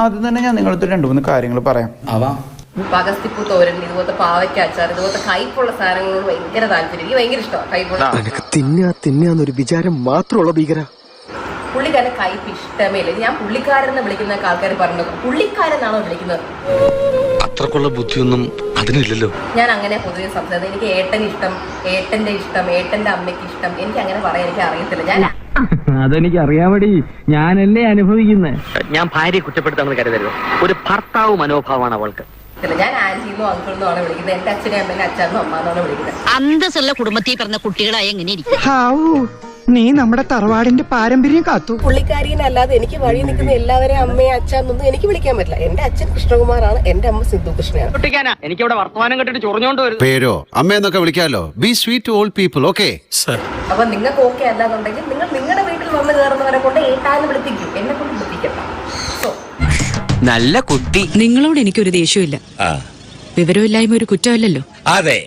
ആദ്യം തന്നെ ഞാൻ നിങ്ങളടുത്ത് 2-3 കാര്യങ്ങൾ പറയാം. പകസ്തിപ്പൂ തോരൻ, ഇതുപോലത്തെ പാവയ്ക്ക അച്ചാർ, ഇതുപോലത്തെ കയ്പുള്ള സാധനങ്ങളോട് ഭയങ്കര താല്പര്യം. എനിക്ക് ഭയങ്കര ഇഷ്ടമാണ് കയ്പുള്ള. തിന്നാന്നൊരു വിചാരം മാത്രമുള്ള ഭീകര. പുള്ളിക്കാരൻ കയ്പ് ഇഷ്ടമേ ഇല്ല. ഞാൻ പുള്ളിക്കാരെന്ന് വിളിക്കുന്ന ആൾക്കാർ പറഞ്ഞു, പുള്ളിക്കാരെന്നാണോ വിളിക്കുന്നത്? അത്രക്കുള്ള ബുദ്ധിയൊന്നും അതിനില്ലല്ലോ. ഞാൻ അങ്ങനെ പൊതുവെ സംസാരിക്കുന്നത്. എനിക്ക് ഏട്ടന് ഇഷ്ടം, ഏട്ടന്റെ ഇഷ്ടം, ഏട്ടന്റെ അമ്മയ്ക്ക് ഇഷ്ടം, എനിക്ക് അങ്ങനെ പറയാൻ എനിക്ക് അറിയത്തില്ല. ഞാൻ അതെനിക്ക് അറിയാമടി, ഞാനല്ലേ അനുഭവിക്കുന്നത്. ഞാൻ ഭാര്യയെ കുറ്റപ്പെടുത്താമെന്ന് കരുതരുത്. ഒരു ഭർത്താവ് മനോഭാവമാണ് അവൾക്ക്. ഞാൻ ആന്റിന്നോ അങ്കിളിന്നോ ആണ് വിളിക്കുന്നത്. എന്റെ അച്ഛനെ അമ്മേനെ അച്ഛനോ അമ്മാന്നോ വിളിക്കുന്നത്. അന്തസ്സുള്ള കുടുംബത്തിൽ പറഞ്ഞ കുട്ടികളായി എങ്ങനെ ഇരിക്കും? നീ നമ്മുടെ തറവാടിന്റെ പാരമ്പര്യം കാത്തു. പുള്ളിക്കാരിനല്ലാതെ എനിക്ക് വഴി നിൽക്കുന്ന എല്ലാവരെയും അമ്മയെ അച്ഛനൊന്നും എനിക്ക് വിളിക്കാൻ പറ്റില്ല. എന്റെ അച്ഛൻ കൃഷ്ണകുമാറാണ്, എന്റെ അമ്മ സിന്ധു കൃഷ്ണയാണ്. എനിക്ക് ഇവിടെ വർത്തമാനം കെട്ടിട്ട് ചൊറിഞ്ഞോണ്ട് വരും. പേരോ അമ്മയെന്നൊക്കെ വിളിക്കാലോ. Be sweet to all people. Okay sir. അപ്പൊ നിങ്ങൾക്ക് ഓക്കെ അല്ലാന്നുണ്ടെങ്കിൽ നിങ്ങൾ നിങ്ങളുടെ വീട്ടിൽ വന്ന് കയറുന്നവരെ കൊണ്ട് ഏട്ടാന്ന് വിളിപ്പിക്കും, എന്നെ കൊണ്ട് വിളിപ്പിക്കണ്ട. നല്ല കുട്ടി. നിങ്ങളോട് എനിക്കൊരു ദേഷ്യമില്ല. വിവരമില്ലായ്മ ഒരു കുറ്റമല്ലല്ലോ. അതെ.